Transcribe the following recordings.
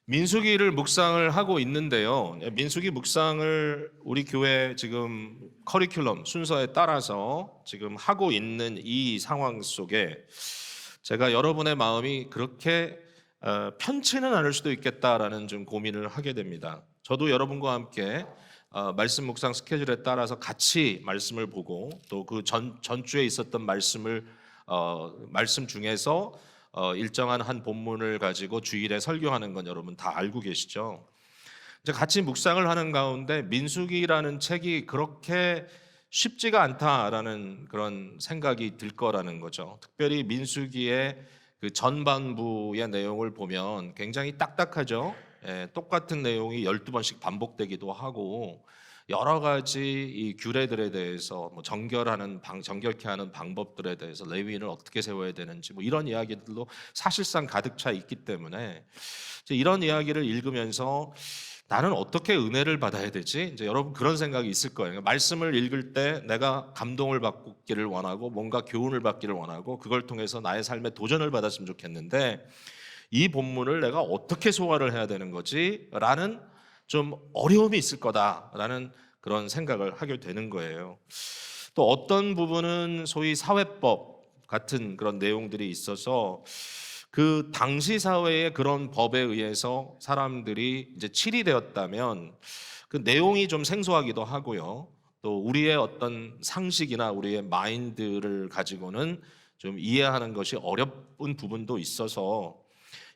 민수기를 묵상을 하고 있는데요. 민수기 묵상을 우리 교회 지금 커리큘럼 순서에 따라서 지금 하고 있는 이 상황 속에 제가 여러분의 마음이 그렇게 편치는 않을 수도 있겠다라는 좀 고민을 하게 됩니다. 저도 여러분과 함께 말씀 묵상 스케줄에 따라서 같이 말씀을 보고 또 그 전주에 있었던 말씀 중에서 일정한 한 본문을 가지고 주일에 설교하는 건 여러분 다 알고 계시죠? 이제 같이 묵상을 하는 가운데 민수기라는 책이 그렇게 쉽지가 않다라는 그런 생각이 들 거라는 거죠. 특별히 민수기의 그 전반부의 내용을 보면 굉장히 딱딱하죠. 똑같은 내용이 12번씩 반복되기도 하고 여러 가지 이 규례들에 대해서 정결케 하는 방법들에 대해서 레위인을 어떻게 세워야 되는지 이런 이야기들도 사실상 가득 차 있기 때문에 이제 이런 이야기를 읽으면서 나는 어떻게 은혜를 받아야 되지? 이제 여러분 그런 생각이 있을 거예요. 말씀을 읽을 때 내가 감동을 받기를 원하고 뭔가 교훈을 받기를 원하고 그걸 통해서 나의 삶에 도전을 받았으면 좋겠는데 이 본문을 내가 어떻게 소화를 해야 되는 거지? 라는 좀 어려움이 있을 거다라는 그런 생각을 하게 되는 거예요. 또 어떤 부분은 소위 사회법 같은 그런 내용들이 있어서 그 당시 사회의 그런 법에 의해서 사람들이 이제 칠이되었다면 그 내용이 좀 생소하기도 하고요. 또 우리의 어떤 상식이나 우리의 마인드를 가지고는 좀 이해하는 것이 어려운 부분도 있어서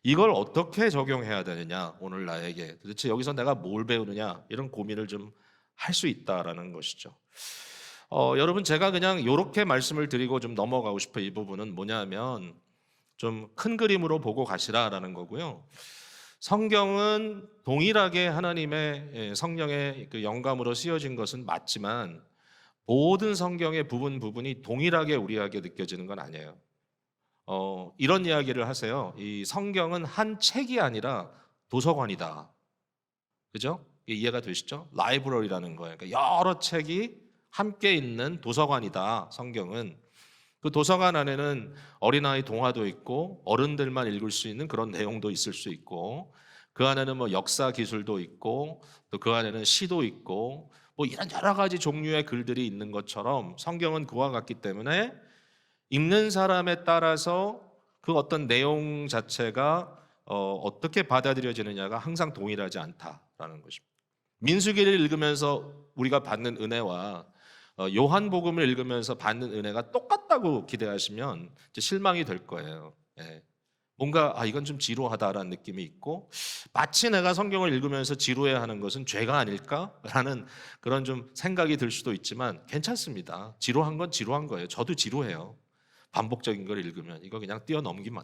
이걸 어떻게 적용해야 되느냐, 오늘 나에게 도대체 여기서 내가 뭘 배우느냐 이런 고민을 좀 할 수 있다라는 것이죠. 여러분 제가 그냥 이렇게 말씀을 드리고 좀 넘어가고 싶어 이 부분은 뭐냐면 좀 큰 그림으로 보고 가시라라는 거고요. 성경은 동일하게 하나님의 성령의 그 영감으로 쓰여진 것은 맞지만 모든 성경의 부분이 동일하게 우리에게 느껴지는 건 아니에요. 이런 이야기를 하세요. 이 성경은 한 책이 아니라 도서관이다. 그죠? 이해가 되시죠? 라이브러리라는 거예요. 그러니까 여러 책이 함께 있는 도서관이다. 성경은. 그 도서관 안에는 어린아이 동화도 있고 어른들만 읽을 수 있는 그런 내용도 있을 수 있고 그 안에는 역사 기술도 있고 또 그 안에는 시도 있고 이런 여러 가지 종류의 글들이 있는 것처럼 성경은 그와 같기 때문에 읽는 사람에 따라서 그 어떤 내용 자체가 어떻게 받아들여지느냐가 항상 동일하지 않다라는 것입니다. 민수기를 읽으면서 우리가 받는 은혜와 요한복음을 읽으면서 받는 은혜가 똑같다고 기대하시면 이제 실망이 될 거예요. 예. 뭔가 이건 좀 지루하다라는 느낌이 있고 마치 내가 성경을 읽으면서 지루해야 하는 것은 죄가 아닐까라는 그런 좀 생각이 들 수도 있지만 괜찮습니다. 지루한 건 지루한 거예요. 저도 지루해요. 반복적인 걸 읽으면 이거 그냥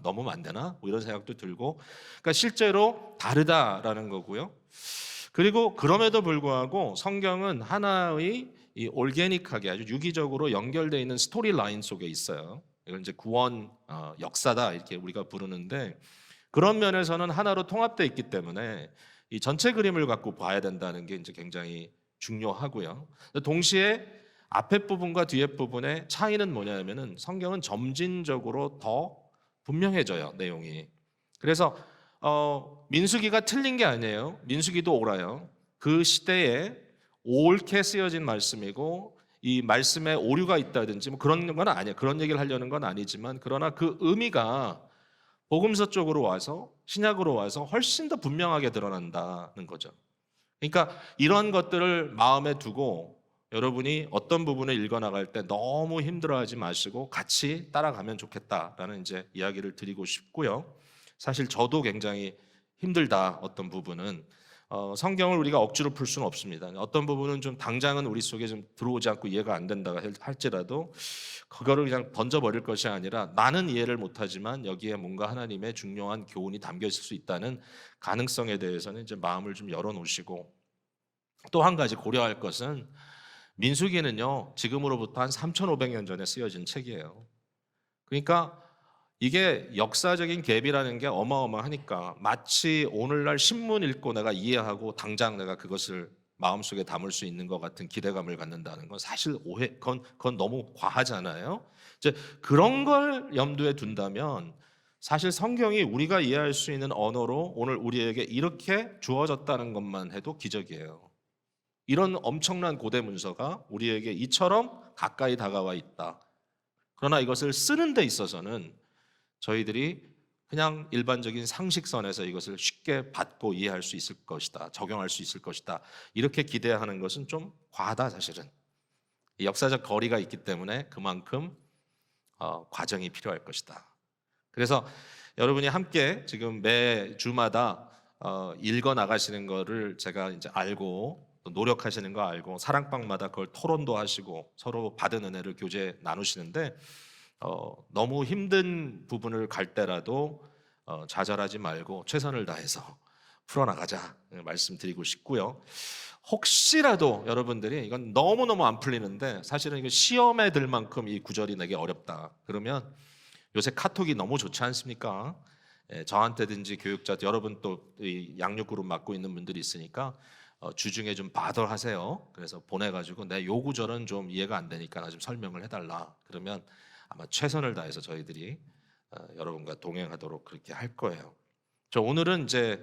넘으면 안 되나? 이런 생각도 들고 그러니까 실제로 다르다라는 거고요. 그리고 그럼에도 불구하고 성경은 하나의 이 올게닉하게 아주 유기적으로 연결되어 있는 스토리 라인 속에 있어요. 이걸 이제 구원 역사다 이렇게 우리가 부르는데 그런 면에서는 하나로 통합되어 있기 때문에 이 전체 그림을 갖고 봐야 된다는 게 이제 굉장히 중요하고요. 동시에 앞에 부분과 뒤에 부분의 차이는 뭐냐면은 성경은 점진적으로 더 분명해져요, 내용이. 그래서 민수기가 틀린 게 아니에요. 민수기도 옳아요. 그 시대에 옳게 쓰여진 말씀이고 이 말씀에 오류가 있다든지 그런 건 아니에요. 그런 얘기를 하려는 건 아니지만 그러나 그 의미가 복음서 쪽으로 와서 신약으로 와서 훨씬 더 분명하게 드러난다는 거죠. 그러니까 이런 것들을 마음에 두고 여러분이 어떤 부분을 읽어 나갈 때 너무 힘들어하지 마시고 같이 따라가면 좋겠다라는 이제 이야기를 드리고 싶고요. 사실 저도 굉장히 힘들다 어떤 부분은 성경을 우리가 억지로 풀 수는 없습니다. 어떤 부분은 좀 당장은 우리 속에 좀 들어오지 않고 이해가 안 된다 할지라도 그거를 그냥 던져버릴 것이 아니라 나는 이해를 못하지만 여기에 뭔가 하나님의 중요한 교훈이 담겨 있을 수 있다는 가능성에 대해서는 이제 마음을 좀 열어놓으시고 또 한 가지 고려할 것은 민수기는요 지금으로부터 한 3,500년 전에 쓰여진 책이에요. 그러니까 이게 역사적인 갭이라는 게 어마어마하니까 마치 오늘날 신문 읽고 내가 이해하고 당장 내가 그것을 마음속에 담을 수 있는 것 같은 기대감을 갖는다는 건 사실 그건 너무 과하잖아요. 이제 그런 걸 염두에 둔다면 사실 성경이 우리가 이해할 수 있는 언어로 오늘 우리에게 이렇게 주어졌다는 것만 해도 기적이에요. 이런 엄청난 고대 문서가 우리에게 이처럼 가까이 다가와 있다. 그러나 이것을 쓰는 데 있어서는 저희들이 그냥 일반적인 상식선에서 이것을 쉽게 받고 이해할 수 있을 것이다. 적용할 수 있을 것이다. 이렇게 기대하는 것은 좀 과하다 사실은. 역사적 거리가 있기 때문에 그만큼 과정이 필요할 것이다. 그래서 여러분이 함께 지금 매 주마다 읽어 나가시는 거를 제가 이제 알고 또 노력하시는 거 알고 사랑방마다 그걸 토론도 하시고 서로 받은 은혜를 교제 나누시는데 너무 힘든 부분을 갈 때라도 좌절하지 말고 최선을 다해서 풀어나가자 말씀드리고 싶고요. 혹시라도 여러분들이 이건 너무너무 안 풀리는데 사실은 이거 시험에 들 만큼 이 구절이 내게 어렵다. 그러면 요새 카톡이 너무 좋지 않습니까? 저한테든지 교육자 여러분 또 양육 그룹 맡고 있는 분들이 있으니까 주중에 좀 바더하세요. 그래서 보내가지고 내 요 구절은 좀 이해가 안 되니까 나 좀 설명을 해달라. 그러면 아마 최선을 다해서 저희들이 여러분과 동행하도록 그렇게 할 거예요. 저 오늘은 이제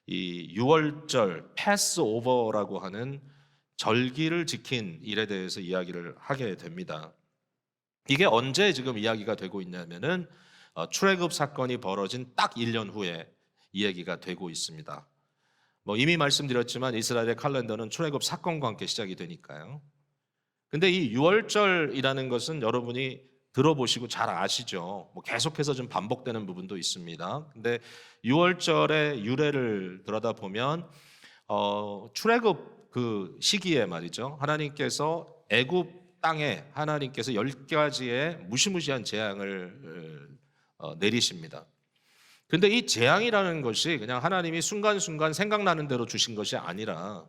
이 6월절 패스오버라고 하는 절기를 지킨 일에 대해서 이야기를 하게 됩니다. 이게 언제 지금 이야기가 되고 있냐면은 출애굽 사건이 벌어진 딱 1년 후에 이 얘기가 되고 있습니다. 뭐 이미 말씀드렸지만 이스라엘의 칼렌더는 출애굽 사건과 함께 시작이 되니까요. 근데 이 6월절이라는 것은 여러분이 들어보시고 잘 아시죠. 뭐 계속해서 좀 반복되는 부분도 있습니다. 근데 6월절의 유래를 들여다보면 출애굽 그 시기에 말이죠. 하나님께서 애굽 땅에 하나님께서 10가지의 무시무시한 재앙을 내리십니다. 근데 이 재앙이라는 것이 그냥 하나님이 순간순간 생각나는 대로 주신 것이 아니라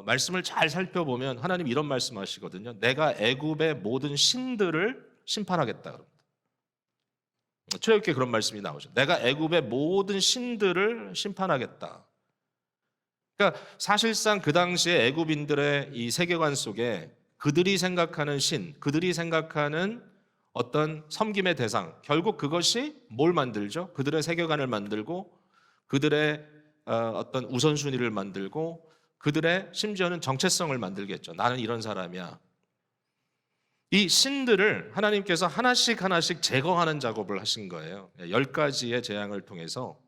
말씀을 잘 살펴보면 하나님 이런 말씀하시거든요. 내가 애굽의 모든 신들을 심판하겠다 그럽니다. 출애굽기에 그런 말씀이 나오죠. 내가 애굽의 모든 신들을 심판하겠다. 그러니까 사실상 그 당시에 애굽인들의 이 세계관 속에 그들이 생각하는 신, 그들이 생각하는 어떤 섬김의 대상, 결국 그것이 뭘 만들죠? 그들의 세계관을 만들고 그들의 어떤 우선순위를 만들고 그들의 심지어는 정체성을 만들겠죠. 나는 이런 사람이야. 이 신들을 하나님께서 하나씩 하나씩 제거하는 작업을 하신 거예요. 10가지의 재앙을 통해서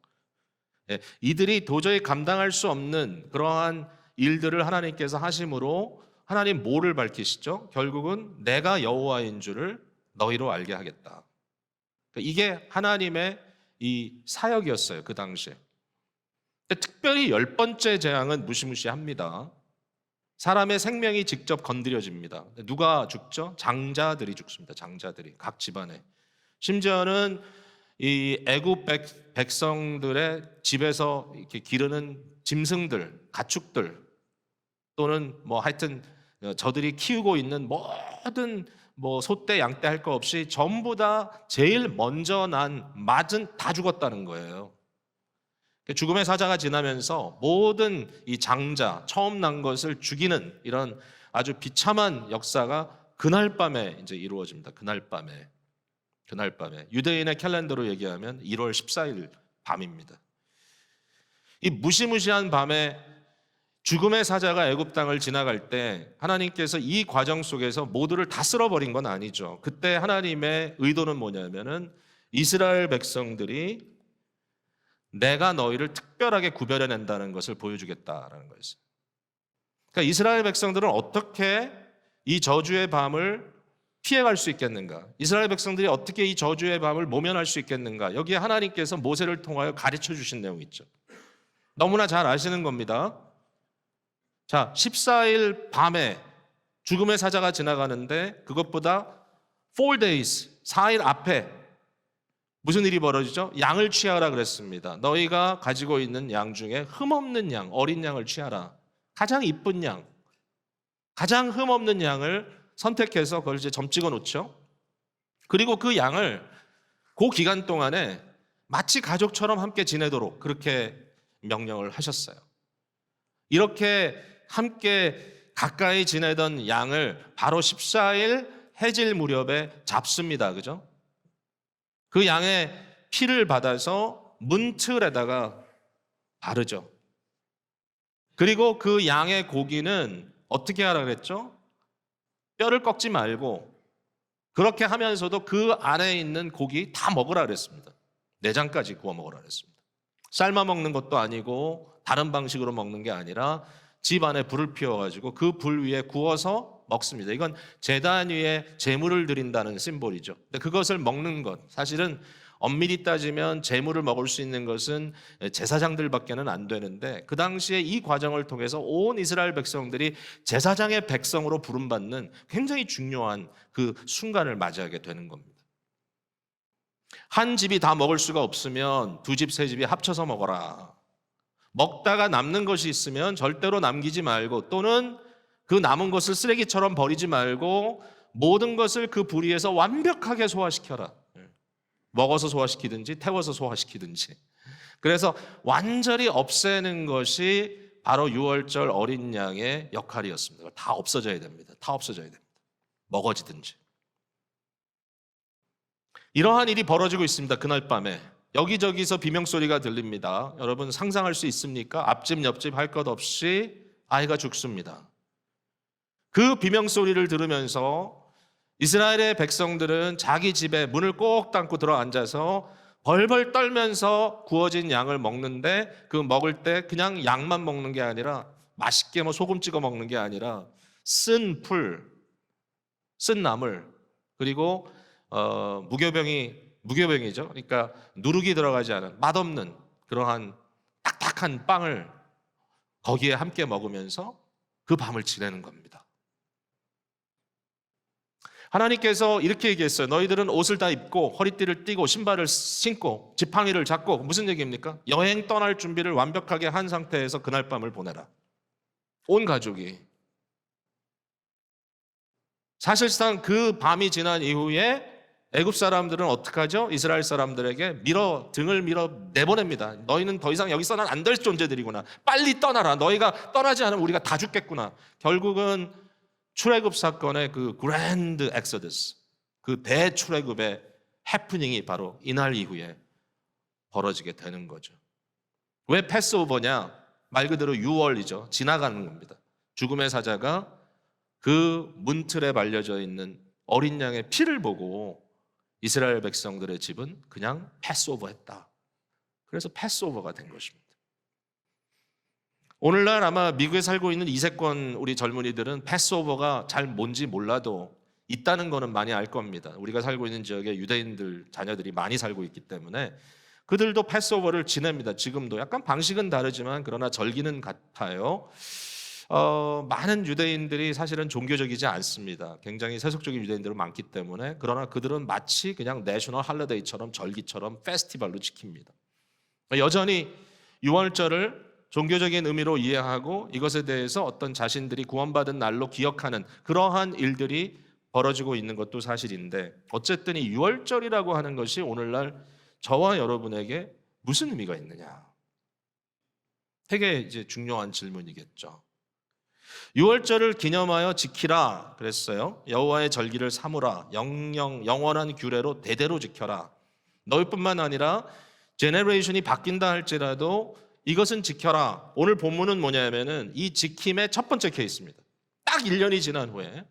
이들이 도저히 감당할 수 없는 그러한 일들을 하나님께서 하심으로 하나님 뭐를 밝히시죠? 결국은 내가 여호와인 줄을 너희로 알게 하겠다. 이게 하나님의 이 사역이었어요. 그 당시에. 특별히 10번째 재앙은 무시무시합니다. 사람의 생명이 직접 건드려집니다. 누가 죽죠? 장자들이 죽습니다. 장자들이 각 집안에. 심지어는 이 애굽 백성들의 집에서 이렇게 기르는 짐승들, 가축들 또는 뭐 하여튼 저들이 키우고 있는 모든 뭐 소떼, 양떼 할 거 없이 전부 다 제일 먼저 난 맞은 다 죽었다는 거예요. 죽음의 사자가 지나면서 모든 이 장자, 처음 난 것을 죽이는 이런 아주 비참한 역사가 그날 밤에 이제 이루어집니다. 그날 밤에. 유대인의 캘린더로 얘기하면 1월 14일 밤입니다. 이 무시무시한 밤에 죽음의 사자가 애굽 땅을 지나갈 때 하나님께서 이 과정 속에서 모두를 다 쓸어버린 건 아니죠. 그때 하나님의 의도는 뭐냐면은 이스라엘 백성들이 내가 너희를 특별하게 구별해낸다는 것을 보여주겠다라는 거였어요. 그러니까 이스라엘 백성들은 어떻게 이 저주의 밤을 피해갈 수 있겠는가? 이스라엘 백성들이 어떻게 이 저주의 밤을 모면할 수 있겠는가? 여기에 하나님께서 모세를 통하여 가르쳐 주신 내용이 있죠. 너무나 잘 아시는 겁니다. 자, 14일 밤에 죽음의 사자가 지나가는데 그것보다 4 days, 4일 앞에 무슨 일이 벌어지죠? 양을 취하라 그랬습니다. 너희가 가지고 있는 양 중에 흠없는 양, 어린 양을 취하라. 가장 이쁜 양, 가장 흠없는 양을 선택해서 그걸 이제 점 찍어 놓죠. 그리고 그 양을 그 기간 동안에 마치 가족처럼 함께 지내도록 그렇게 명령을 하셨어요. 이렇게 함께 가까이 지내던 양을 바로 14일 해질 무렵에 잡습니다. 그죠? 그 양의 피를 받아서 문틀에다가 바르죠. 그리고 그 양의 고기는 어떻게 하라 그랬죠? 뼈를 꺾지 말고 그렇게 하면서도 그 안에 있는 고기 다 먹으라 그랬습니다. 내장까지 구워 먹으라 그랬습니다. 삶아 먹는 것도 아니고 다른 방식으로 먹는 게 아니라 집 안에 불을 피워가지고 그 불 위에 구워서 먹습니다. 이건 제단 위에 제물을 드린다는 심볼이죠. 근데 그것을 먹는 것, 사실은 엄밀히 따지면 제물을 먹을 수 있는 것은 제사장들밖에는 안 되는데 그 당시에 이 과정을 통해서 온 이스라엘 백성들이 제사장의 백성으로 부름받는 굉장히 중요한 그 순간을 맞이하게 되는 겁니다. 한 집이 다 먹을 수가 없으면 두 집, 세 집이 합쳐서 먹어라. 먹다가 남는 것이 있으면 절대로 남기지 말고 또는 그 남은 것을 쓰레기처럼 버리지 말고 모든 것을 그 불위에서 완벽하게 소화시켜라. 먹어서 소화시키든지 태워서 소화시키든지. 그래서 완전히 없애는 것이 바로 유월절 어린 양의 역할이었습니다. 다 없어져야 됩니다. 다 없어져야 됩니다. 먹어지든지. 이러한 일이 벌어지고 있습니다. 그날 밤에. 여기저기서 비명소리가 들립니다. 여러분 상상할 수 있습니까? 앞집 옆집 할 것 없이 아이가 죽습니다. 그 비명소리를 들으면서 이스라엘의 백성들은 자기 집에 문을 꼭 닫고 들어 앉아서 벌벌 떨면서 구워진 양을 먹는데 그 먹을 때 그냥 양만 먹는 게 아니라 맛있게 소금 찍어 먹는 게 아니라 쓴 풀, 쓴 나물 그리고 무교병이죠. 그러니까 누룩이 들어가지 않은 맛없는 그러한 딱딱한 빵을 거기에 함께 먹으면서 그 밤을 지내는 겁니다. 하나님께서 이렇게 얘기했어요. 너희들은 옷을 다 입고 허리띠를 띠고 신발을 신고 지팡이를 잡고 무슨 얘기입니까? 여행 떠날 준비를 완벽하게 한 상태에서 그날 밤을 보내라. 온 가족이. 사실상 그 밤이 지난 이후에 애굽 사람들은 어떻게 하죠? 이스라엘 사람들에게 등을 밀어 내보냅니다. 너희는 더 이상 여기서는 안 될 존재들이구나. 빨리 떠나라. 너희가 떠나지 않으면 우리가 다 죽겠구나. 결국은 출애굽 사건의 그 그랜드 엑소더스, 그 대출애굽의 해프닝이 바로 이날 이후에 벌어지게 되는 거죠. 왜 패스오버냐? 말 그대로 유월이죠. 지나가는 겁니다. 죽음의 사자가 그 문틀에 말려져 있는 어린 양의 피를 보고 이스라엘 백성들의 집은 그냥 패스오버했다. 그래서 패스오버가 된 것입니다. 오늘날 아마 미국에 살고 있는 이세권 우리 젊은이들은 패스오버가 잘 뭔지 몰라도 있다는 거는 많이 알 겁니다. 우리가 살고 있는 지역에 유대인들 자녀들이 많이 살고 있기 때문에 그들도 패스오버를 지냅니다. 지금도 약간 방식은 다르지만 그러나 절기는 같아요. 많은 유대인들이 사실은 종교적이지 않습니다. 굉장히 세속적인 유대인들은 많기 때문에 그러나 그들은 마치 그냥 내셔널 할리데이처럼 절기처럼 페스티벌로 지킵니다. 여전히 유월절을 종교적인 의미로 이해하고 이것에 대해서 어떤 자신들이 구원받은 날로 기억하는 그러한 일들이 벌어지고 있는 것도 사실인데 어쨌든 이 유월절이라고 하는 것이 오늘날 저와 여러분에게 무슨 의미가 있느냐? 되게 이제 중요한 질문이겠죠. 유월절을 기념하여 지키라 그랬어요. 여호와의 절기를 삼으라. 영원한 규례로 대대로 지켜라. 너희뿐만 아니라 제너레이션이 바뀐다 할지라도 이것은 지켜라. 오늘 본문은 뭐냐면은 이 지킴의 첫 번째 케이스입니다. 딱 1년이 지난 후에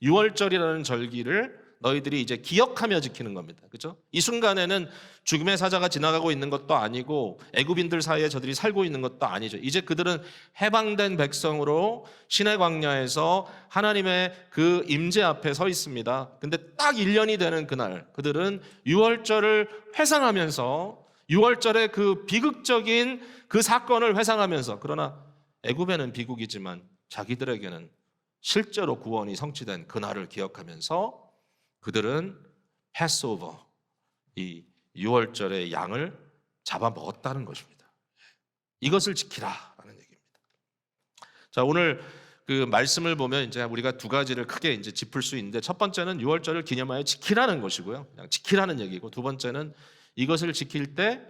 유월절이라는 절기를 너희들이 이제 기억하며 지키는 겁니다. 그렇죠? 이 순간에는 죽음의 사자가 지나가고 있는 것도 아니고 애굽인들 사이에 저들이 살고 있는 것도 아니죠. 이제 그들은 해방된 백성으로 시내 광야에서 하나님의 그 임재 앞에 서 있습니다. 근데 딱 1년이 되는 그날 그들은 유월절을 회상하면서 유월절의 그 비극적인 그 사건을 회상하면서 그러나 애굽에는 비극이지만 자기들에게는 실제로 구원이 성취된 그날을 기억하면서 그들은 패스오버 이 유월절의 양을 잡아먹었다는 것입니다. 이것을 지키라라는 얘기입니다. 자, 오늘 그 말씀을 보면 이제 우리가 두 가지를 크게 이제 짚을 수 있는데 첫 번째는 유월절을 기념하여 지키라는 것이고요. 그냥 지키라는 얘기고 두 번째는 이것을 지킬 때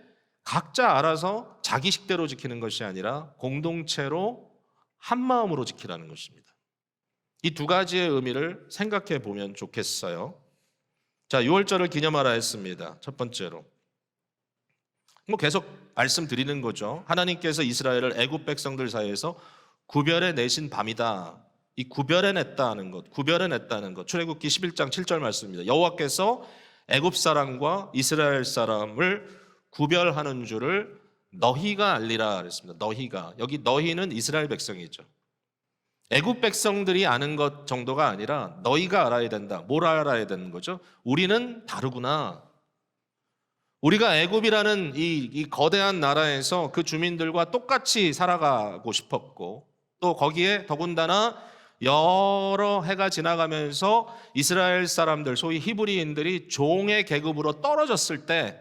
각자 알아서 자기 식대로 지키는 것이 아니라 공동체로 한 마음으로 지키라는 것입니다. 이 두 가지의 의미를 생각해 보면 좋겠어요. 자, 유월절을 기념하라 했습니다. 첫 번째로 뭐 계속 말씀드리는 거죠. 하나님께서 이스라엘을 애굽 백성들 사이에서 구별해 내신 밤이다. 이 구별해냈다는 것, 구별해냈다는 것. 출애굽기 11장 7절 말씀입니다. 여호와께서 애굽 사람과 이스라엘 사람을 구별하는 줄을 너희가 알리라 그랬습니다. 너희가. 여기 너희는 이스라엘 백성이죠. 애굽 백성들이 아는 것 정도가 아니라 너희가 알아야 된다. 뭘 알아야 되는 거죠? 우리는 다르구나. 우리가 애굽이라는 이 거대한 나라에서 그 주민들과 똑같이 살아가고 싶었고, 또 거기에 더군다나 여러 해가 지나가면서 이스라엘 사람들, 소위 히브리인들이 종의 계급으로 떨어졌을 때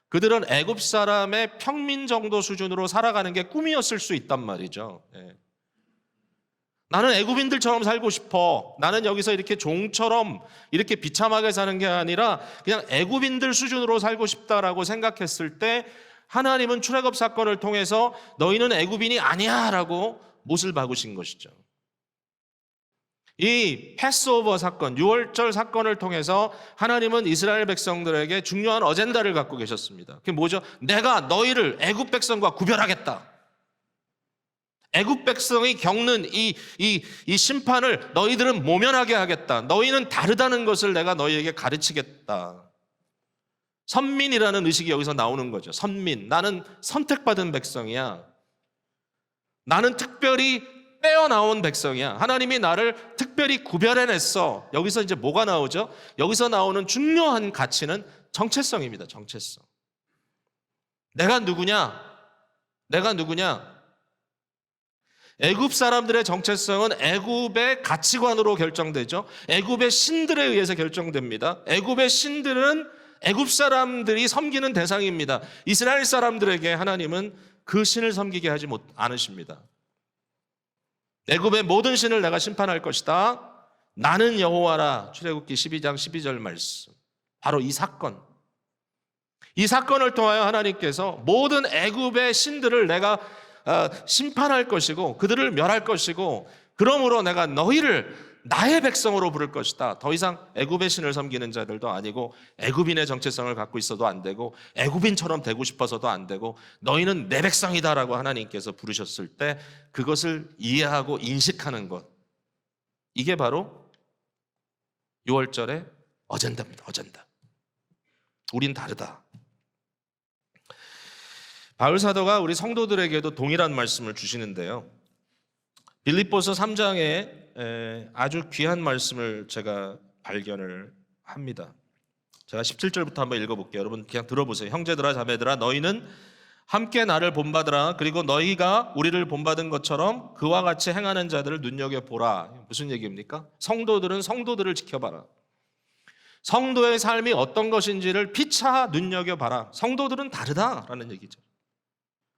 그들은 애굽 사람의 평민 정도 수준으로 살아가는 게 꿈이었을 수 있단 말이죠. 나는 애굽인들처럼 살고 싶어. 나는 여기서 이렇게 종처럼 이렇게 비참하게 사는 게 아니라 그냥 애굽인들 수준으로 살고 싶다라고 생각했을 때 하나님은 출애굽 사건을 통해서 너희는 애굽인이 아니야라고 못을 박으신 것이죠. 이 패스오버 사건, 유월절 사건을 통해서 하나님은 이스라엘 백성들에게 중요한 어젠다를 갖고 계셨습니다. 그게 뭐죠? 내가 너희를 애굽 백성과 구별하겠다. 애굽 백성이 겪는 이 심판을 너희들은 모면하게 하겠다. 너희는 다르다는 것을 내가 너희에게 가르치겠다. 선민이라는 의식이 여기서 나오는 거죠. 선민. 나는 선택받은 백성이야. 나는 특별히 빼어나온 백성이야. 하나님이 나를 특별히 구별해냈어. 여기서 이제 뭐가 나오죠? 여기서 나오는 중요한 가치는 정체성입니다. 정체성. 내가 누구냐? 내가 누구냐? 애굽 사람들의 정체성은 애굽의 가치관으로 결정되죠. 애굽의 신들에 의해서 결정됩니다. 애굽의 신들은 애굽 사람들이 섬기는 대상입니다. 이스라엘 사람들에게 하나님은 그 신을 섬기게 하지 않으십니다. 애굽의 모든 신을 내가 심판할 것이다. 나는 여호와라. 출애굽기 12장 12절 말씀. 바로 이 사건. 이 사건을 통하여 하나님께서 모든 애굽의 신들을 내가 심판할 것이고 그들을 멸할 것이고 그러므로 내가 너희를 나의 백성으로 부를 것이다. 더 이상 애굽의 신을 섬기는 자들도 아니고 애굽인의 정체성을 갖고 있어도 안 되고 애굽인처럼 되고 싶어서도 안 되고 너희는 내 백성이다라고 하나님께서 부르셨을 때 그것을 이해하고 인식하는 것, 이게 바로 6월절의 어젠다입니다. 어젠다. 우린 다르다. 바울 사도가 우리 성도들에게도 동일한 말씀을 주시는데요. 빌립보서 3장에 아주 귀한 말씀을 제가 발견을 합니다. 제가 17절부터 한번 읽어볼게요. 여러분 그냥 들어보세요. 형제들아 자매들아 너희는 함께 나를 본받으라. 그리고 너희가 우리를 본받은 것처럼 그와 같이 행하는 자들을 눈여겨보라. 무슨 얘기입니까? 성도들은 성도들을 지켜봐라. 성도의 삶이 어떤 것인지를 피차 눈여겨봐라. 성도들은 다르다라는 얘기죠.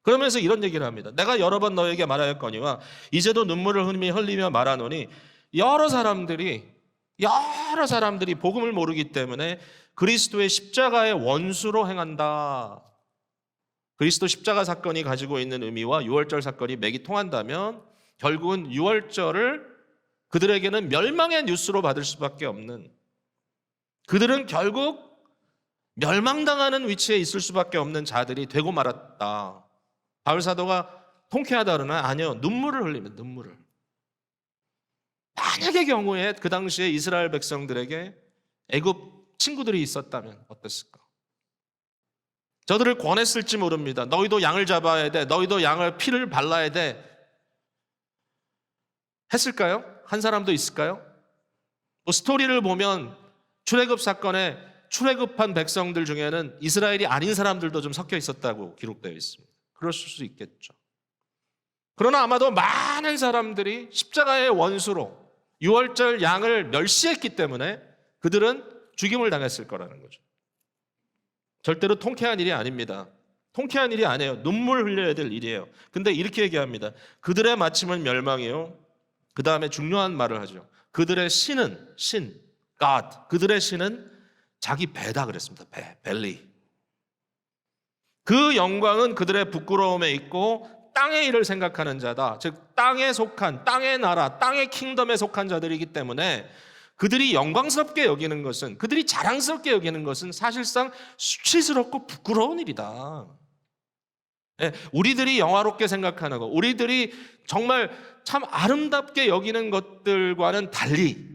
그러면서 이런 얘기를 합니다. 내가 여러 번 너에게 말하였거니와 이제도 눈물을 흘리며 말하노니 여러 사람들이 복음을 모르기 때문에 그리스도의 십자가의 원수로 행한다. 그리스도 십자가 사건이 가지고 있는 의미와 유월절 사건이 맥이 통한다면 결국은 유월절을 그들에게는 멸망의 뉴스로 받을 수밖에 없는, 그들은 결국 멸망당하는 위치에 있을 수밖에 없는 자들이 되고 말았다. 바울 사도가 통쾌하다 그러나 아니요, 눈물을 흘리면 눈물을. 만약의 경우에 그 당시에 이스라엘 백성들에게 애굽 친구들이 있었다면 어땠을까? 저들을 권했을지 모릅니다. 너희도 양을 잡아야 돼. 너희도 양을 피를 발라야 돼. 했을까요? 한 사람도 있을까요? 뭐 스토리를 보면 출애굽 사건에 출애굽한 백성들 중에는 이스라엘이 아닌 사람들도 좀 섞여 있었다고 기록되어 있습니다. 그랬을 수 있겠죠. 그러나 아마도 많은 사람들이 십자가의 원수로 유월절 양을 멸시했기 때문에 그들은 죽임을 당했을 거라는 거죠. 절대로 통쾌한 일이 아닙니다. 통쾌한 일이 아니에요. 눈물 흘려야 될 일이에요. 근데 이렇게 얘기합니다. 그들의 마침은 멸망이요. 그 다음에 중요한 말을 하죠. 그들의 신은 God. 그들의 신은 자기 배다 그랬습니다. 벨리. 그 영광은 그들의 부끄러움에 있고 땅의 일을 생각하는 자다. 즉 땅에 속한, 땅의 나라, 땅의 킹덤에 속한 자들이기 때문에 그들이 영광스럽게 여기는 것은, 그들이 자랑스럽게 여기는 것은 사실상 수치스럽고 부끄러운 일이다. 예, 우리들이 영화롭게 생각하는 것, 우리들이 정말 참 아름답게 여기는 것들과는 달리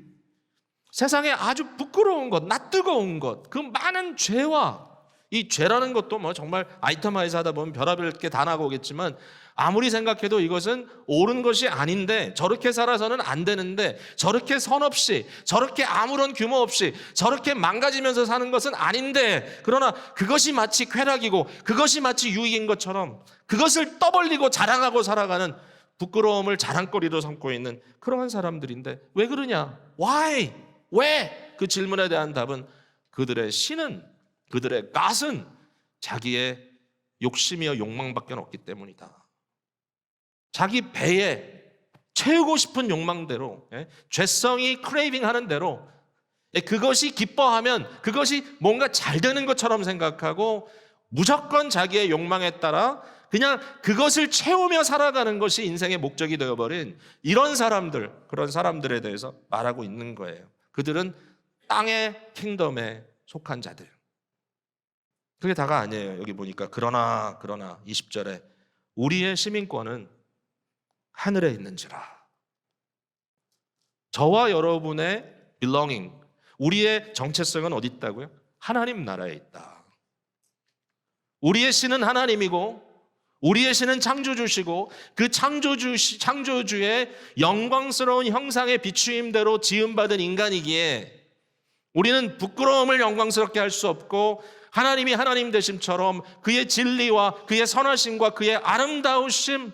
세상에 아주 부끄러운 것, 낯뜨거운 것, 그 많은 죄와 이 죄라는 것도 뭐 정말 아이터마이즈 하다 보면 별의별 게 다 나오겠지만 아무리 생각해도 이것은 옳은 것이 아닌데, 저렇게 살아서는 안 되는데, 저렇게 선 없이, 저렇게 아무런 규모 없이, 저렇게 망가지면서 사는 것은 아닌데, 그러나 그것이 마치 쾌락이고 그것이 마치 유익인 것처럼 그것을 떠벌리고 자랑하고 살아가는, 부끄러움을 자랑거리로 삼고 있는 그러한 사람들인데, 왜 그러냐? Why? 왜? 그 질문에 대한 답은 그들의 신은, 그들의 갓은 자기의 욕심이여 욕망밖에 없기 때문이다. 자기 배에 채우고 싶은 욕망대로, 죄성이 크레이빙 하는 대로, 그것이 기뻐하면 그것이 뭔가 잘 되는 것처럼 생각하고 무조건 자기의 욕망에 따라 그냥 그것을 채우며 살아가는 것이 인생의 목적이 되어버린 이런 사람들, 그런 사람들에 대해서 말하고 있는 거예요. 그들은 땅의 킹덤에 속한 자들. 그게 다가 아니에요. 여기 보니까 그러나 20절에 우리의 시민권은 하늘에 있는지라. 저와 여러분의 belonging, 우리의 정체성은 어디 있다고요? 하나님 나라에 있다. 우리의 신은 하나님이고 우리의 신은 창조주시고 그 창조주의 영광스러운 형상의 비추임대로 지음받은 인간이기에 우리는 부끄러움을 영광스럽게 할 수 없고, 하나님이 하나님 되심처럼 그의 진리와 그의 선하심과 그의 아름다우심,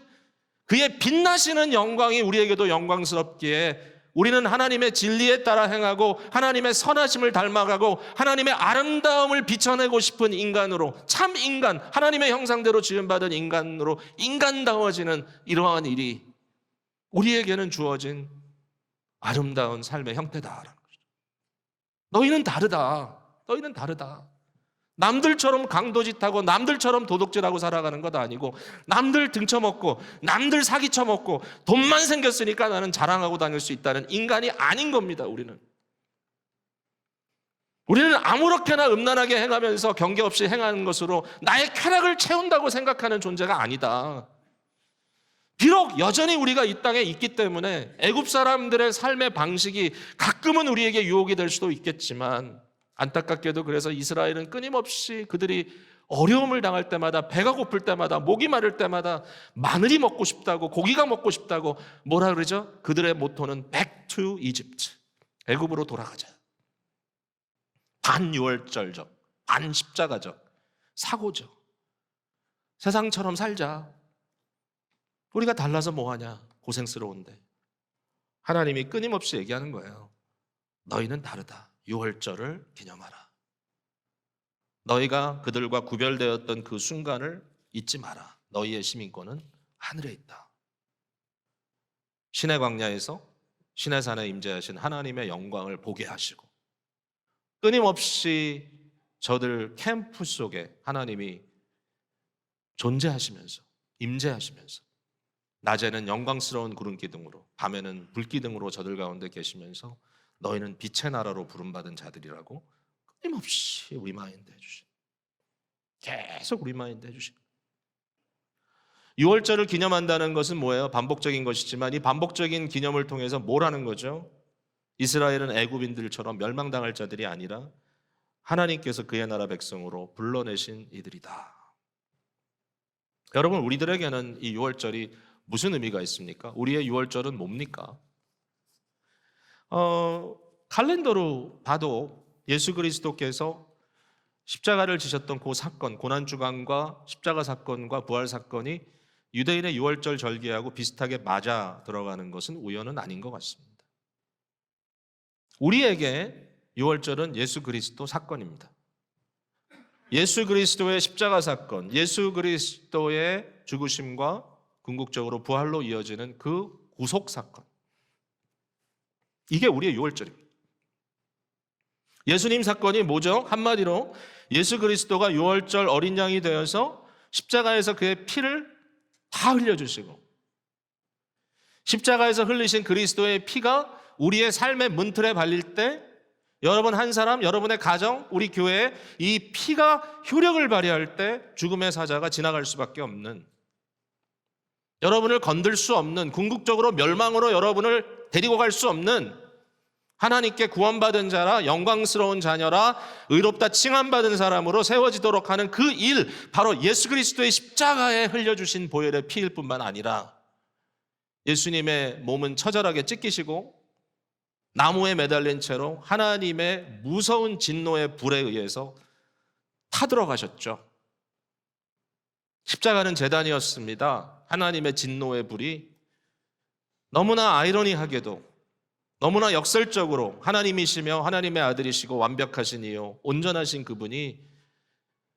그의 빛나시는 영광이 우리에게도 영광스럽기에 우리는 하나님의 진리에 따라 행하고 하나님의 선하심을 닮아가고 하나님의 아름다움을 비춰내고 싶은 인간으로, 참 인간, 하나님의 형상대로 지음받은 인간으로 인간다워지는 이러한 일이 우리에게는 주어진 아름다운 삶의 형태다라는 거죠. 너희는 다르다. 너희는 다르다. 남들처럼 강도짓하고 남들처럼 도둑질하고 살아가는 것 아니고, 남들 등쳐먹고 남들 사기쳐먹고 돈만 생겼으니까 나는 자랑하고 다닐 수 있다는 인간이 아닌 겁니다. 우리는 아무렇게나 음란하게 행하면서 경계 없이 행하는 것으로 나의 쾌락을 채운다고 생각하는 존재가 아니다. 비록 여전히 우리가 이 땅에 있기 때문에 애굽 사람들의 삶의 방식이 가끔은 우리에게 유혹이 될 수도 있겠지만, 안타깝게도 그래서 이스라엘은 끊임없이 그들이 어려움을 당할 때마다, 배가 고플 때마다, 목이 마를 때마다 마늘이 먹고 싶다고, 고기가 먹고 싶다고 뭐라 그러죠? 그들의 모토는 Back to Egypt, 애굽으로 돌아가자. 반유월절적, 반십자가적 사고죠. 세상처럼 살자. 우리가 달라서 뭐하냐, 고생스러운데. 하나님이 끊임없이 얘기하는 거예요. 너희는 다르다. 유월절을 기념하라. 너희가 그들과 구별되었던 그 순간을 잊지 마라. 너희의 시민권은 하늘에 있다. 신의 광야에서 신의 산에 임재하신 하나님의 영광을 보게 하시고, 끊임없이 저들 캠프 속에 하나님이 존재하시면서, 임재하시면서, 낮에는 영광스러운 구름 기둥으로, 밤에는 불 기둥으로 저들 가운데 계시면서 너희는 빛의 나라로 부름받은 자들이라고 끊임없이 리마인드 해주신, 계속 리마인드 해주신. 6월절을 기념한다는 것은 뭐예요? 반복적인 것이지만 이 반복적인 기념을 통해서 뭘 하는 거죠? 이스라엘은 애굽인들처럼 멸망당할 자들이 아니라 하나님께서 그의 나라 백성으로 불러내신 이들이다. 여러분, 우리들에게는 이 6월절이 무슨 의미가 있습니까? 우리의 6월절은 뭡니까? 칼렌더로 봐도 예수 그리스도께서 십자가를 지셨던 그 사건, 고난주간과 십자가 사건과 부활 사건이 유대인의 6월절 절기하고 비슷하게 맞아 들어가는 것은 우연은 아닌 것 같습니다. 우리에게 6월절은 예수 그리스도 사건입니다. 예수 그리스도의 십자가 사건, 예수 그리스도의 죽으심과 궁극적으로 부활로 이어지는 그 구속 사건, 이게 우리의 6월절입니다. 예수님 사건이 뭐죠? 한마디로 예수 그리스도가 6월절 어린 양이 되어서 십자가에서 그의 피를 다 흘려주시고, 십자가에서 흘리신 그리스도의 피가 우리의 삶의 문틀에 발릴 때 여러분 한 사람, 여러분의 가정, 우리 교회에 이 피가 효력을 발휘할 때 죽음의 사자가 지나갈 수밖에 없는, 여러분을 건들 수 없는, 궁극적으로 멸망으로 여러분을 데리고 갈 수 없는, 하나님께 구원받은 자라, 영광스러운 자녀라, 의롭다 칭함받은 사람으로 세워지도록 하는 그 일, 바로 예수 그리스도의 십자가에 흘려주신 보혈의 피일 뿐만 아니라 예수님의 몸은 처절하게 찢기시고 나무에 매달린 채로 하나님의 무서운 진노의 불에 의해서 타들어가셨죠. 십자가는 제단이었습니다. 하나님의 진노의 불이 너무나 아이러니하게도, 너무나 역설적으로 하나님이시며 하나님의 아들이시고 완벽하신 이요 온전하신 그분이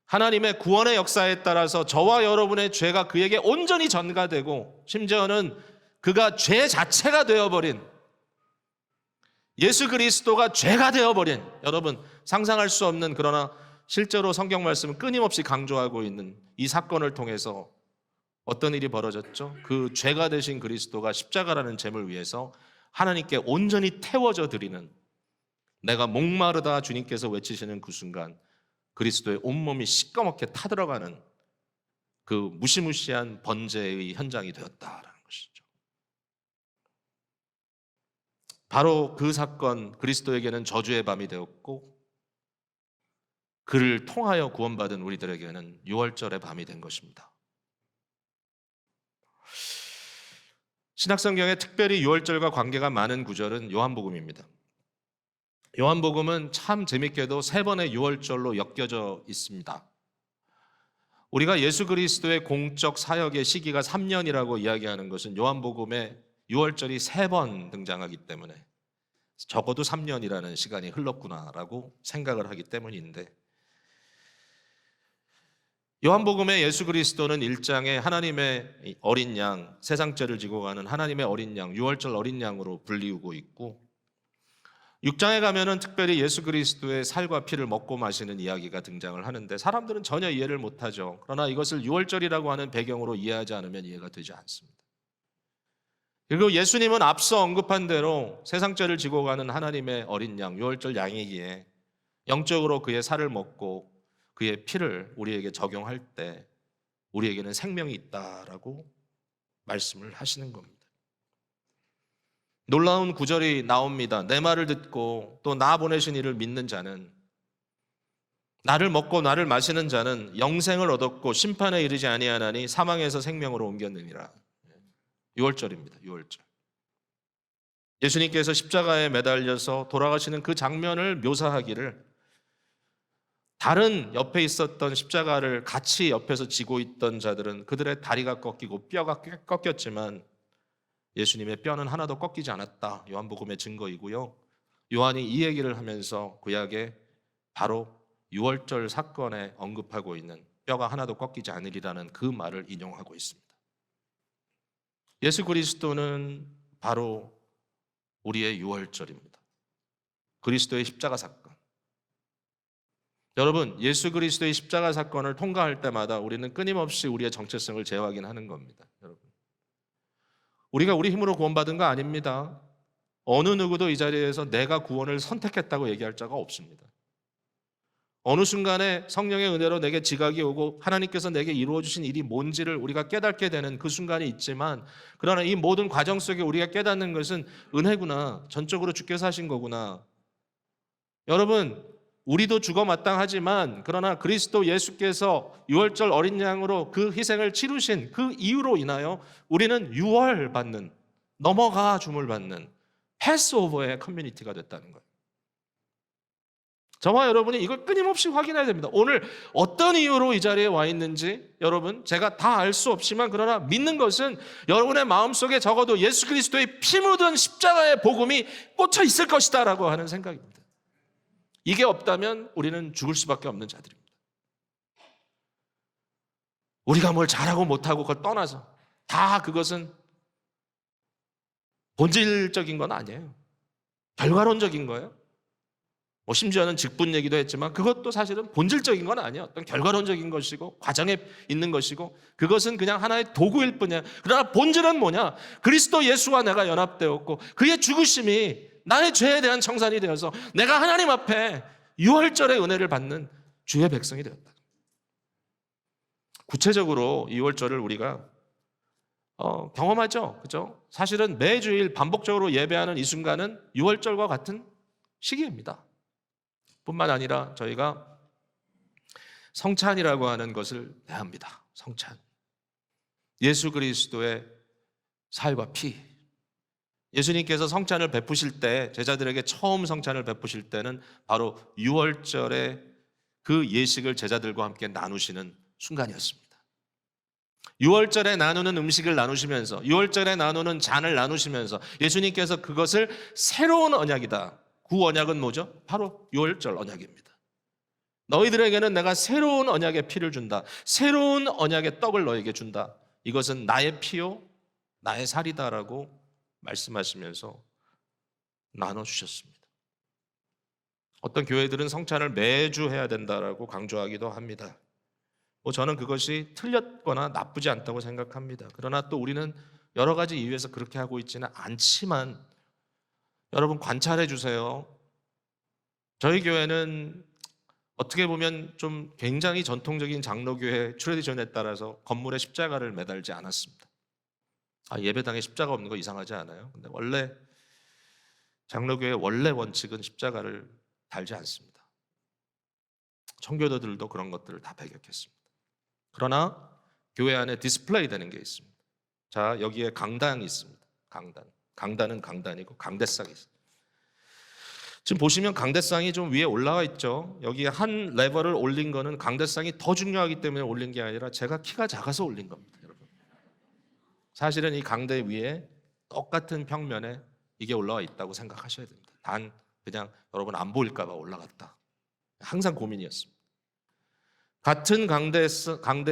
하나님의 구원의 역사에 따라서 저와 여러분의 죄가 그에게 온전히 전가되고, 심지어는 그가 죄 자체가 되어버린, 예수 그리스도가 죄가 되어버린, 여러분 상상할 수 없는, 그러나 실제로 성경 말씀은 끊임없이 강조하고 있는 이 사건을 통해서 어떤 일이 벌어졌죠? 그 죄가 되신 그리스도가 십자가라는 제물 위에서 하나님께 온전히 태워져 드리는, 내가 목마르다 주님께서 외치시는 그 순간 그리스도의 온몸이 시꺼멓게 타들어가는 그 무시무시한 번제의 현장이 되었다라는 것이죠. 바로 그 사건, 그리스도에게는 저주의 밤이 되었고 그를 통하여 구원받은 우리들에게는 유월절의 밤이 된 것입니다. 신약성경에 특별히 유월절과 관계가 많은 구절은 요한복음입니다. 요한복음은 참 재밌게도 3번의 유월절로 엮여져 있습니다. 우리가 예수 그리스도의 공적 사역의 시기가 3년이라고 이야기하는 것은 요한복음에 유월절이 3번 등장하기 때문에 적어도 3년이라는 시간이 흘렀구나라고 생각을 하기 때문인데, 요한복음의 예수 그리스도는 1장에 하나님의 어린 양, 세상 죄를 지고 가는 하나님의 어린 양, 유월절 어린 양으로 불리우고 있고, 6장에 가면은 특별히 예수 그리스도의 살과 피를 먹고 마시는 이야기가 등장을 하는데 사람들은 전혀 이해를 못하죠. 그러나 이것을 유월절이라고 하는 배경으로 이해하지 않으면 이해가 되지 않습니다. 그리고 예수님은 앞서 언급한 대로 세상 죄를 지고 가는 하나님의 어린 양, 유월절 양이기에 영적으로 그의 살을 먹고 그의 피를 우리에게 적용할 때 우리에게는 생명이 있다라고 말씀을 하시는 겁니다. 놀라운 구절이 나옵니다. 내 말을 듣고 또 나 보내신 이를 믿는 자는, 나를 먹고 나를 마시는 자는 영생을 얻었고 심판에 이르지 아니하나니 사망에서 생명으로 옮겼느니라. 6월절입니다. 6월절. 예수님께서 십자가에 매달려서 돌아가시는 그 장면을 묘사하기를, 다른 옆에 있었던 십자가를 같이 옆에서 지고 있던 자들은 그들의 다리가 꺾이고 뼈가 꺾였지만 예수님의 뼈는 하나도 꺾이지 않았다. 요한복음의 증거이고요. 요한이 이 얘기를 하면서 구약에 바로 유월절 사건에 언급하고 있는 뼈가 하나도 꺾이지 않으리라는 그 말을 인용하고 있습니다. 예수 그리스도는 바로 우리의 유월절입니다. 그리스도의 십자가 사건. 여러분, 예수 그리스도의 십자가 사건을 통과할 때마다 우리는 끊임없이 우리의 정체성을 재확인하는 겁니다. 여러분, 우리가 우리 힘으로 구원받은 거 아닙니다. 어느 누구도 이 자리에서 내가 구원을 선택했다고 얘기할 자가 없습니다. 어느 순간에 성령의 은혜로 내게 지각이 오고 하나님께서 내게 이루어 주신 일이 뭔지를 우리가 깨닫게 되는 그 순간이 있지만, 그러나 이 모든 과정 속에 우리가 깨닫는 것은 은혜구나, 전적으로 주께서 하신 거구나. 여러분, 우리도 죽어 마땅하지만 그러나 그리스도 예수께서 유월절 어린 양으로 그 희생을 치르신 그 이유로 인하여 우리는 유월 받는, 넘어가 줌을 받는 패스오버의 커뮤니티가 됐다는 거예요. 저와 여러분이 이걸 끊임없이 확인해야 됩니다. 오늘 어떤 이유로 이 자리에 와 있는지 여러분, 제가 다 알 수 없지만 그러나 믿는 것은 여러분의 마음속에 적어도 예수 그리스도의 피 묻은 십자가의 복음이 꽂혀 있을 것이다 라고 하는 생각입니다. 이게 없다면 우리는 죽을 수밖에 없는 자들입니다. 우리가 뭘 잘하고 못하고 그걸 떠나서 다 그것은 본질적인 건 아니에요. 결과론적인 거예요. 심지어는 직분 얘기도 했지만 그것도 사실은 본질적인 건 아니에요. 어떤 결과론적인 것이고 과정에 있는 것이고 그것은 그냥 하나의 도구일 뿐이야. 그러나 본질은 뭐냐? 그리스도 예수와 내가 연합되었고 그의 죽으심이 나의 죄에 대한 청산이 되어서 내가 하나님 앞에 유월절의 은혜를 받는 주의 백성이 되었다. 구체적으로 유월절을 우리가 경험하죠. 그죠? 사실은 매주일 반복적으로 예배하는 이 순간은 유월절과 같은 시기입니다. 뿐만 아니라 저희가 성찬이라고 하는 것을 대합니다. 성찬. 예수 그리스도의 살과 피. 예수님께서 성찬을 베푸실 때, 제자들에게 처음 성찬을 베푸실 때는 바로 유월절에 그 예식을 제자들과 함께 나누시는 순간이었습니다. 유월절에 나누는 음식을 나누시면서, 유월절에 나누는 잔을 나누시면서 예수님께서 그것을 새로운 언약이다. 그 언약은 뭐죠? 바로 유월절 언약입니다. 너희들에게는 내가 새로운 언약의 피를 준다. 새로운 언약의 떡을 너에게 준다. 이것은 나의 피요 나의 살이다라고 말씀하시면서 나눠주셨습니다. 어떤 교회들은 성찬을 매주 해야 된다라고 강조하기도 합니다. 저는 그것이 틀렸거나 나쁘지 않다고 생각합니다. 그러나 또 우리는 여러 가지 이유에서 그렇게 하고 있지는 않지만 여러분 관찰해 주세요. 저희 교회는 어떻게 보면 좀 굉장히 전통적인 장로교회 트레디션에 따라서 건물에 십자가를 매달지 않았습니다. 예배당에 십자가 없는 거 이상하지 않아요? 근데 원래 장로교회 원래 원칙은 십자가를 달지 않습니다. 청교도들도 그런 것들을 다 배격했습니다. 그러나 교회 안에 디스플레이 되는 게 있습니다. 자, 여기에 강당이 있습니다. 강단은 강단이고 강대상이 있습니다. 지금 보시면 강대상이 좀 위에 올라와 있죠. 여기에 한 레벨을 올린 거는 강대상이 더 중요하기 때문에 올린 게 아니라 제가 키가 작아서 올린 겁니다, 여러분. 사실은 이 강대 위에 똑같은 평면에 이게 올라와 있다고 생각하셔야 됩니다. 단 그냥 여러분 안 보일까 봐 올라갔다. 항상 고민이었습니다. 같은 강대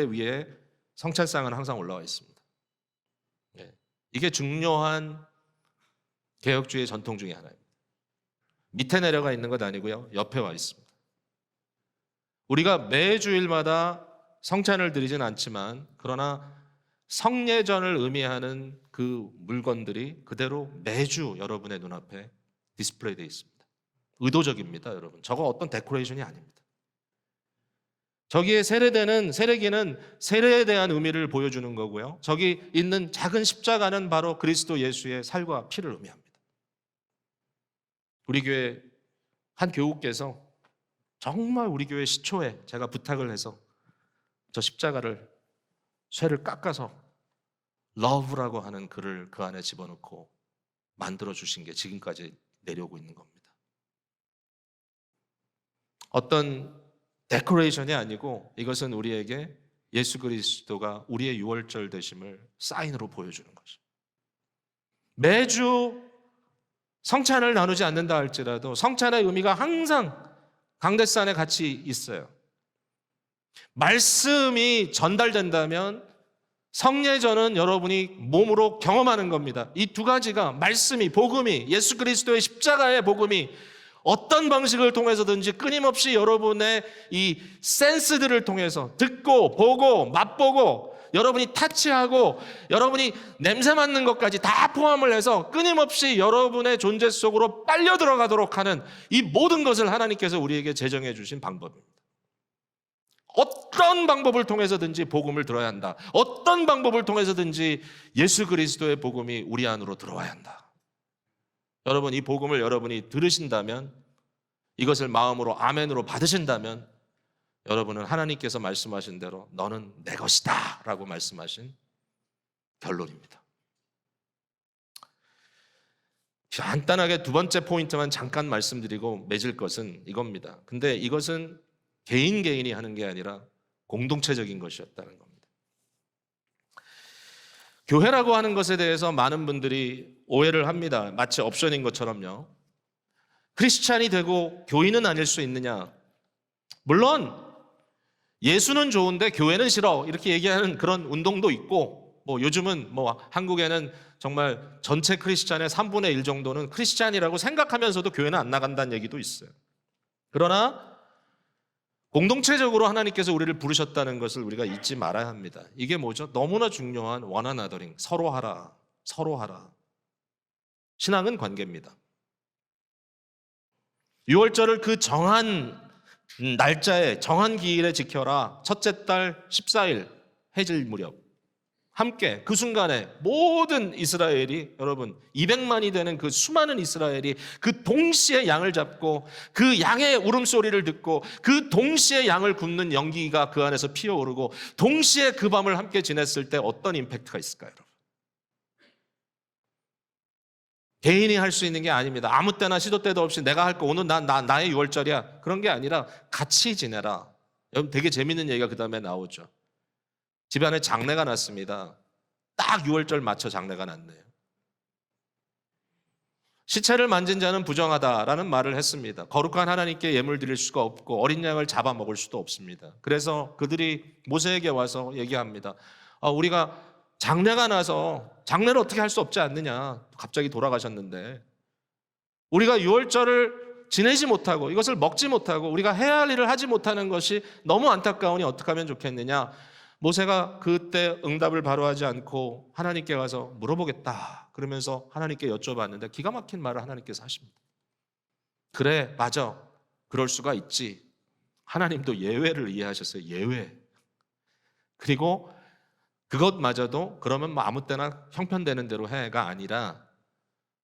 위에 성찬상은 항상 올라와 있습니다. 이게 중요한 개혁주의 전통 중에 하나입니다. 밑에 내려가 있는 것 아니고요. 옆에 와 있습니다. 우리가 매주일마다 성찬을 드리진 않지만 그러나 성례전을 의미하는 그 물건들이 그대로 매주 여러분의 눈앞에 디스플레이 되어 있습니다. 의도적입니다, 여러분. 저거 어떤 데코레이션이 아닙니다. 저기에 세례기는 세례에 대한 의미를 보여주는 거고요. 저기 있는 작은 십자가는 바로 그리스도 예수의 살과 피를 의미합니다. 우리 교회 한 교우께서 정말 우리 교회 시초에 제가 부탁을 해서 저 십자가를 쇠를 깎아서 러브라고 하는 글을 그 안에 집어넣고 만들어 주신 게 지금까지 내려오고 있는 겁니다. 어떤 데코레이션이 아니고 이것은 우리에게 예수 그리스도가 우리의 유월절 되심을 사인으로 보여주는 것입니다. 매주 성찬을 나누지 않는다 할지라도 성찬의 의미가 항상 강대산에 같이 있어요. 말씀이 전달된다면 성례전은 여러분이 몸으로 경험하는 겁니다. 이 두 가지가 말씀이, 복음이, 예수 그리스도의 십자가의 복음이 어떤 방식을 통해서든지 끊임없이 여러분의 이 센스들을 통해서 듣고 보고 맛보고 여러분이 타치하고 여러분이 냄새 맡는 것까지 다 포함을 해서 끊임없이 여러분의 존재 속으로 빨려 들어가도록 하는 이 모든 것을 하나님께서 우리에게 제정해 주신 방법입니다. 어떤 방법을 통해서든지 복음을 들어야 한다. 어떤 방법을 통해서든지 예수 그리스도의 복음이 우리 안으로 들어와야 한다. 여러분, 이 복음을 여러분이 들으신다면, 이것을 마음으로 아멘으로 받으신다면 여러분은 하나님께서 말씀하신 대로 너는 내 것이다 라고 말씀하신 결론입니다. 간단하게 두 번째 포인트만 잠깐 말씀드리고 맺을 것은 이겁니다. 근데 이것은 개인이 하는 게 아니라 공동체적인 것이었다는 겁니다. 교회라고 하는 것에 대해서 많은 분들이 오해를 합니다. 마치 옵션인 것처럼요. 크리스찬이 되고 교인은 아닐 수 있느냐? 물론 예수는 좋은데 교회는 싫어 이렇게 얘기하는 그런 운동도 있고, 요즘은 한국에는 정말 전체 크리스찬의 3분의 1 정도는 크리스찬이라고 생각하면서도 교회는 안 나간다는 얘기도 있어요. 그러나 공동체적으로 하나님께서 우리를 부르셨다는 것을 우리가 잊지 말아야 합니다. 이게 뭐죠? 너무나 중요한 one anothering, 서로 하라. 신앙은 관계입니다. 유월절을 그 정한 날짜에 정한 기일에 지켜라. 첫째 달 14일 해질 무렵 함께 그 순간에 모든 이스라엘이, 여러분 200만이 되는 그 수많은 이스라엘이 그 동시에 양을 잡고 그 양의 울음소리를 듣고 그 동시에 양을 굽는 연기가 그 안에서 피어오르고 동시에 그 밤을 함께 지냈을 때 어떤 임팩트가 있을까요, 여러분? 개인이 할 수 있는 게 아닙니다. 아무 때나 시도 때도 없이 내가 할 거 오늘 나의 유월절이야, 그런 게 아니라 같이 지내라. 여러분 되게 재밌는 얘기가 그 다음에 나오죠. 집안에 장례가 났습니다. 딱 6월절 맞춰 장례가 났네요. 시체를 만진 자는 부정하다라는 말을 했습니다. 거룩한 하나님께 예물 드릴 수가 없고 어린 양을 잡아먹을 수도 없습니다. 그래서 그들이 모세에게 와서 얘기합니다. 우리가 장례가 나서 장례를 어떻게 할 수 없지 않느냐. 갑자기 돌아가셨는데 우리가 6월절을 지내지 못하고 이것을 먹지 못하고 우리가 해야 할 일을 하지 못하는 것이 너무 안타까우니 어떻게 하면 좋겠느냐. 모세가 그때 응답을 바로 하지 않고 하나님께 가서 물어보겠다 그러면서 하나님께 여쭤봤는데 기가 막힌 말을 하나님께서 하십니다. 그래, 맞아, 그럴 수가 있지. 하나님도 예외를 이해하셨어요. 예외. 그리고 그것마저도 그러면 뭐 아무 때나 형편되는 대로 해가 아니라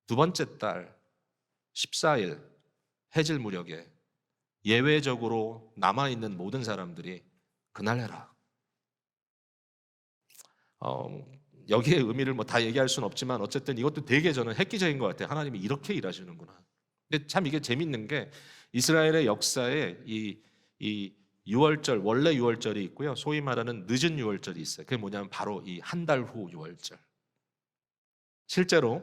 두 번째 달 14일 해질 무렵에 예외적으로 남아있는 모든 사람들이 그날 해라. 여기에 의미를 뭐 다 얘기할 수는 없지만 어쨌든 이것도 되게 저는 획기적인 것 같아요. 하나님이 이렇게 일하시는구나. 근데 참 이게 재밌는 게 이스라엘의 역사에 이 6월절, 원래 6월절이 있고요. 소위 말하는 늦은 6월절이 있어요. 그게 뭐냐면 바로 이 한 달 후 6월절. 실제로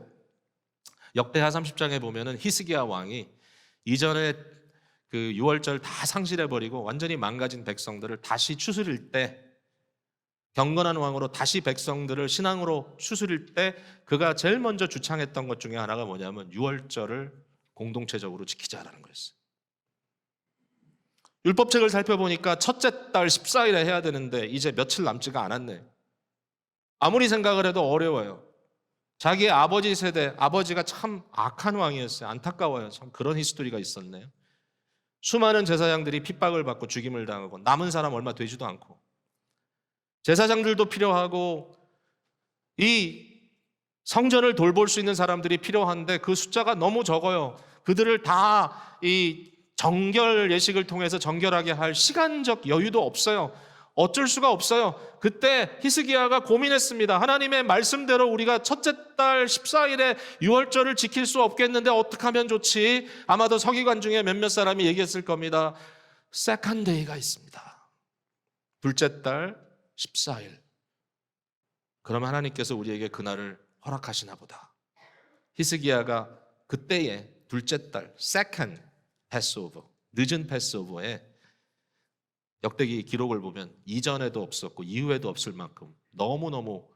역대하 30장에 보면은 히스기야 왕이 이전에 그 6월절 다 상실해버리고 완전히 망가진 백성들을 다시 추스릴 때, 경건한 왕으로 다시 백성들을 신앙으로 추스릴 때 그가 제일 먼저 주창했던 것 중에 하나가 뭐냐면 6월절을 공동체적으로 지키자라는 거였어요. 율법책을 살펴보니까 첫째 달 14일에 해야 되는데 이제 며칠 남지가 않았네요. 아무리 생각을 해도 어려워요. 자기의 아버지 세대, 아버지가 참 악한 왕이었어요. 안타까워요. 참 그런 히스토리가 있었네요. 수많은 제사장들이 핍박을 받고 죽임을 당하고 남은 사람 얼마 되지도 않고, 제사장들도 필요하고 이 성전을 돌볼 수 있는 사람들이 필요한데 그 숫자가 너무 적어요. 그들을 다 이 정결 예식을 통해서 정결하게 할 시간적 여유도 없어요. 어쩔 수가 없어요. 그때 히스기야가 고민했습니다. 하나님의 말씀대로 우리가 첫째 달 14일에 6월절을 지킬 수 없겠는데 어떻게 하면 좋지? 아마도 서기관 중에 몇몇 사람이 얘기했을 겁니다. 세컨 데이가 있습니다. 둘째 달 14일. 그러면 하나님께서 우리에게 그날을 허락하시나 보다. 히스기야가 그때의 둘째 달 세컨 패스오버, 늦은 패스오버에 역대기 기록을 보면 이전에도 없었고 이후에도 없을 만큼 너무너무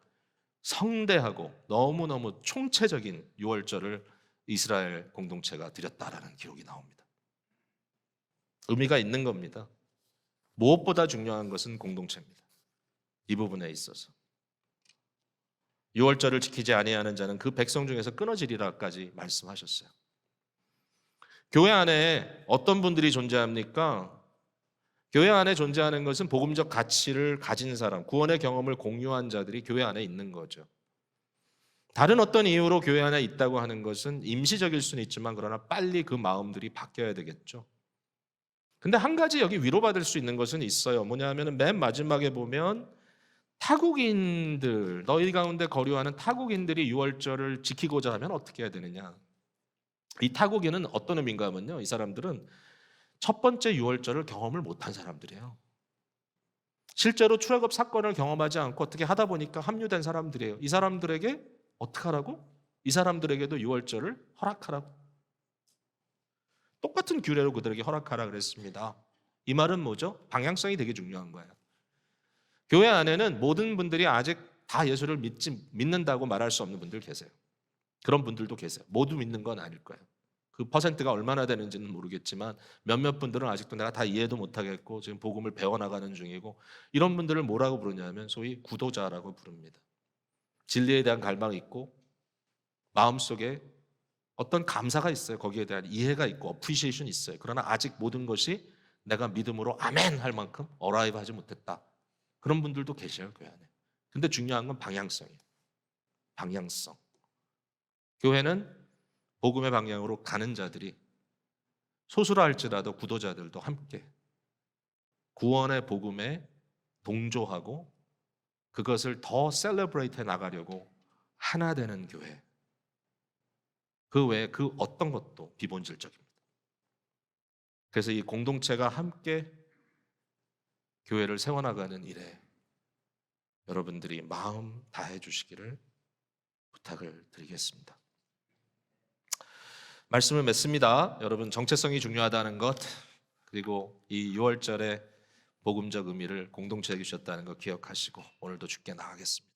성대하고 너무너무 총체적인 6월절을 이스라엘 공동체가 드렸다라는 기록이 나옵니다. 의미가 있는 겁니다. 무엇보다 중요한 것은 공동체입니다. 이 부분에 있어서 6월절을 지키지 아니하는 자는 그 백성 중에서 끊어지리라까지 말씀하셨어요. 교회 안에 어떤 분들이 존재합니까? 교회 안에 존재하는 것은 복음적 가치를 가진 사람, 구원의 경험을 공유한 자들이 교회 안에 있는 거죠. 다른 어떤 이유로 교회 안에 있다고 하는 것은 임시적일 수는 있지만 그러나 빨리 그 마음들이 바뀌어야 되겠죠. 근데 한 가지 여기 위로받을 수 있는 것은 있어요. 뭐냐 하면 맨 마지막에 보면 타국인들, 너희 가운데 거류하는 타국인들이 6월절을 지키고자 하면 어떻게 해야 되느냐. 이 타국인은 어떤 의미인가 하면요, 이 사람들은 첫 번째 6월절을 경험을 못한 사람들이에요. 실제로 출애굽 사건을 경험하지 않고 어떻게 하다 보니까 합류된 사람들이에요. 이 사람들에게 어떻게 하라고? 이 사람들에게도 6월절을 허락하라고. 똑같은 규례로 그들에게 허락하라 그랬습니다. 이 말은 뭐죠? 방향성이 되게 중요한 거예요. 교회 안에는 모든 분들이 아직 다 예수를 믿는다고 말할 수 없는 분들 계세요. 그런 분들도 계세요. 모두 믿는 건 아닐 거예요. 그 퍼센트가 얼마나 되는지는 모르겠지만 몇몇 분들은 아직도 내가 다 이해도 못하겠고 지금 복음을 배워나가는 중이고, 이런 분들을 뭐라고 부르냐면 소위 구도자라고 부릅니다. 진리에 대한 갈망이 있고 마음속에 어떤 감사가 있어요. 거기에 대한 이해가 있고 어프리시에이션이 있어요. 그러나 아직 모든 것이 내가 믿음으로 아멘 할 만큼 어라이브 하지 못했다. 그런 분들도 계셔요, 교회 안에. 근데 중요한 건 방향성이에요. 방향성. 교회는 복음의 방향으로 가는 자들이 소수라 할지라도 구도자들도 함께 구원의 복음에 동조하고 그것을 더 셀러브레이트해 나가려고 하나 되는 교회. 그 외에 그 어떤 것도 비본질적입니다. 그래서 이 공동체가 함께 교회를 세워나가는 일에 여러분들이 마음 다해 주시기를 부탁을 드리겠습니다. 말씀을 맺습니다. 여러분, 정체성이 중요하다는 것, 그리고 이 6월절의 복음적 의미를 공동체에 주셨다는 것 기억하시고 오늘도 주께 나가겠습니다.